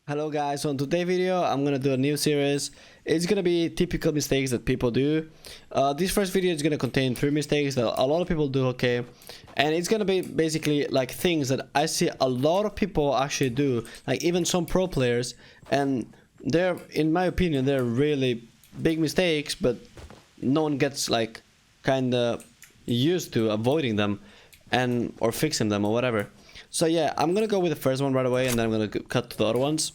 Hello guys, so in today's video I'm gonna do a new series. It's gonna be typical mistakes that people do. This first video is gonna contain 3 mistakes that a lot of people do, okay? And it's gonna be basically like things that I see a lot of people actually do, like even some pro players, and they're, in my opinion, they're really big mistakes, but no one gets like kinda used to avoiding them and or fixing them or whatever. So yeah, I'm gonna go with the first one right away, and then I'm gonna cut to the other ones.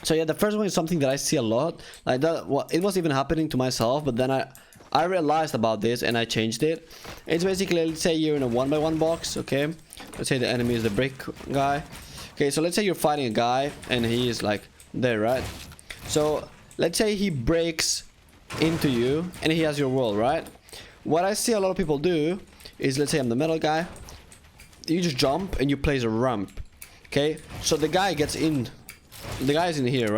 So yeah, the first one is something that I see a lot, like that. Well, it was even happening to myself, but then I realized about this and I changed it. It's basically, let's say you're in a 1x1 box, okay? Let's say the enemy is the brick guy. Okay, so let's say you're fighting a guy and he is like there, right? So let's say he breaks into you and he has your wall, right? What I see a lot of people do is, let's say I'm the metal guy, you just jump and you place a ramp, okay? So the guy gets in. The guy is in here,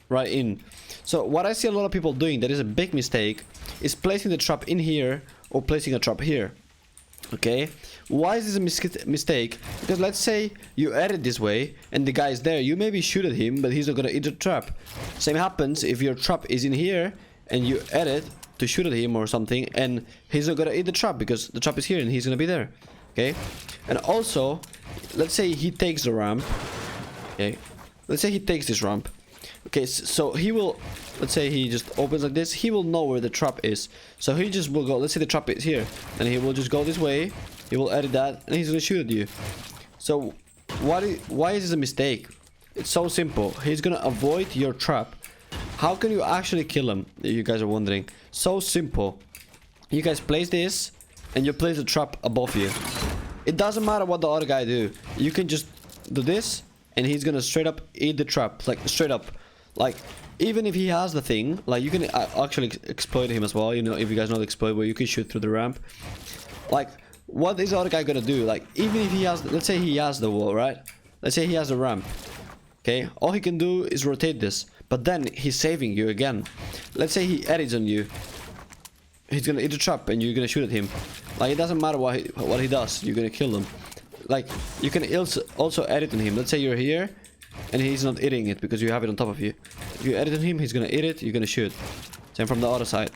right in. So what I see a lot of people doing that is a big mistake is placing the trap in here or placing a trap here, okay? Why is this a mistake? Because let's say you edit this way and the guy is there, you maybe shoot at him, but he's not gonna eat the trap. Same happens if your trap is in here and you edit to shoot at him or something, and he's not gonna eat the trap because the trap is here and he's gonna be there, okay? And also, let's say he takes the ramp, okay? Let's say he takes this ramp. Okay, so he will, let's say he just opens like this, he will know where the trap is. So he just will go, let's say the trap is here, and he will just go this way, he will edit that, and he's gonna shoot at you. So why is this a mistake? It's so simple. He's gonna avoid your trap. How can you actually kill him? You guys are wondering. So simple. You guys place this, and you place the trap above you. It doesn't matter what the other guy do. You can just do this, and he's gonna straight up eat the trap, like straight up. Like even if he has the thing, like you can actually exploit him as well, you know, if you guys know the exploit where you can shoot through the ramp. Like what is the other guy gonna do? Like even if he has, let's say he has the wall, right? Let's say he has the ramp, okay? All he can do is rotate this, but then he's saving you again. Let's say he edits on you, he's gonna eat the trap and you're gonna shoot at him. Like it doesn't matter what he does, you're gonna kill him. Like you can also edit on him. Let's say you're here and he's not eating it because you have it on top of you. If you edit on him, he's gonna eat it, you're gonna shoot. Same from the other side.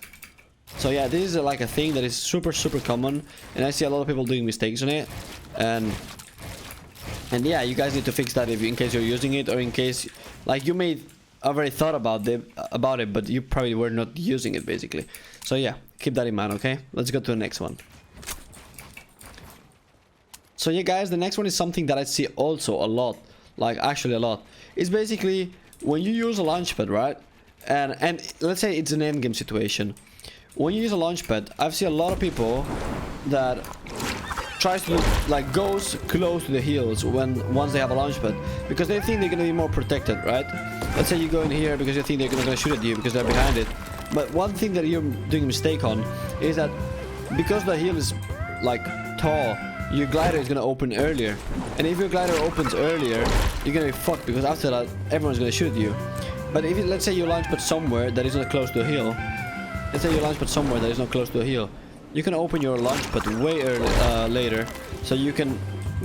So yeah, this is like a thing that is super common, and I see a lot of people doing mistakes on it. And yeah, you guys need to fix that in case you're using it, or in case like you may already thought about it, but you probably were not using it basically. So yeah, keep that in mind, okay? Let's go to the next one. So yeah guys, the next one is something that I see also a lot, like actually a lot. It's basically when you use a launchpad, right? And let's say it's an endgame situation. When you use a launchpad, I've seen a lot of people that tries to like goes close to the heels once they have a launchpad, because they think they're gonna be more protected, right? Let's say you go in here because you think they're gonna shoot at you because they're behind it. But one thing that you're doing a mistake on is that because the heel is like tall, your glider is gonna open earlier, and if your glider opens earlier, you're gonna be fucked because after that everyone's gonna shoot you. But if let's say you launch pad somewhere that is not close to a hill, let's say you launch pad somewhere that is not close to a hill, you can open your launch pad way later, so you can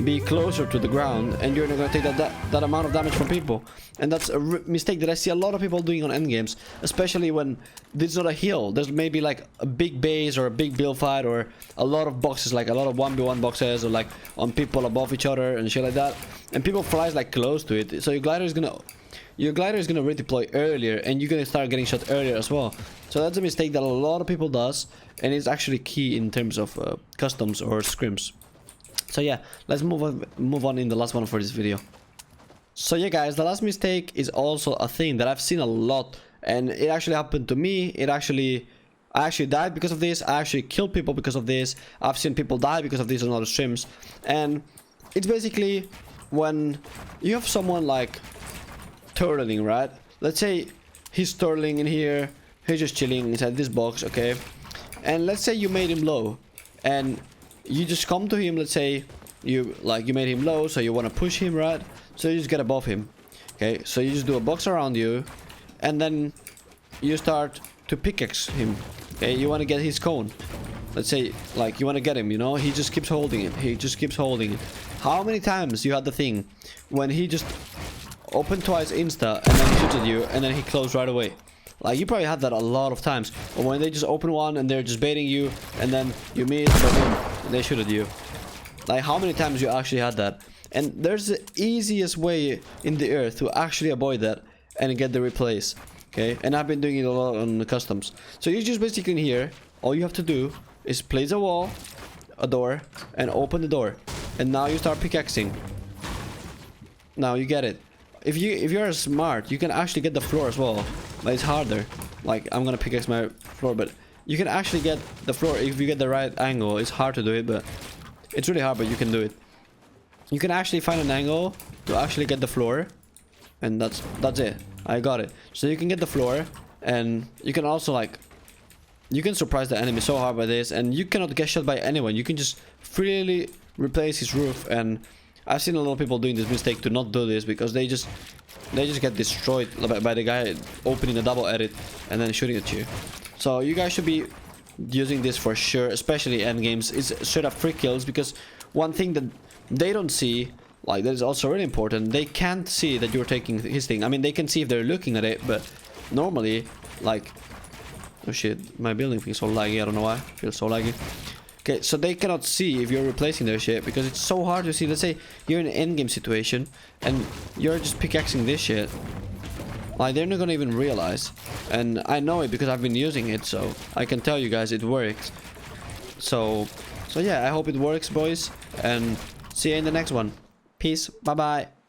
be closer to the ground, and you're not gonna take that amount of damage from people. And that's a mistake that I see a lot of people doing on endgames, especially when there's not a hill. There's maybe like a big base or a big build fight or a lot of boxes, like a lot of 1v1 boxes, or like on people above each other and shit like that, and people flies like close to it, so your glider is gonna redeploy earlier, and you're gonna start getting shot earlier as well. So that's a mistake that a lot of people does, and it's actually key in terms of customs or scrims. So yeah, let's move on in the last one for this video. So yeah guys, the last mistake is also a thing that I've seen a lot, and it actually happened to me. I actually died because of this. I actually killed people because of this. I've seen people die because of this on other streams. And it's basically when you have someone like turtling, right? Let's say he's turtling in here, he's just chilling inside this box, okay? And let's say you made him low, and you just come to him. Let's say you made him low, so you want to push him, right? So you just get above him, okay? So you just do a box around you, and then you start to pickaxe him, okay? You want to get his cone. Let's say like you want to get him, you know? He just keeps holding it. He just keeps holding it. How many times you had the thing when he just open twice insta, and then he shoots at you, and then he closes right away. Like, you probably had that a lot of times. Or when they just open one and they're just baiting you, and then you miss, but then they shoot at you. Like, how many times you actually had that? And there's the easiest way in the earth to actually avoid that and get the replays. Okay? And I've been doing it a lot on the customs. So you just basically in here, all you have to do is place a wall, a door, and open the door. And now you start pickaxing. Now you get it. If you're smart, you can actually get the floor as well. But it's harder. Like, I'm gonna pickaxe my floor, but you can actually get the floor if you get the right angle. It's hard to do it, but it's really hard, but you can do it. You can actually find an angle to actually get the floor, and that's it. I got it. So you can get the floor, and you can also, like, you can surprise the enemy so hard by this, and you cannot get shot by anyone. You can just freely replace his roof, and I've seen a lot of people doing this mistake to not do this because they just get destroyed by the guy opening a double edit and then shooting at you. So you guys should be using this for sure, especially end games. It's straight up free kills, because one thing that they don't see, like, that is also really important, they can't see that you're taking his thing. I mean, they can see if they're looking at it, but normally, like, oh shit, my building feels so laggy, I don't know why, it feels so laggy. Okay, so they cannot see if you're replacing their shit, because it's so hard to see. Let's say you're in an endgame situation and you're just pickaxing this shit. Like, they're not gonna even realize. And I know it because I've been using it, so I can tell you guys it works. So yeah, I hope it works, boys. And see you in the next one. Peace. Bye-bye.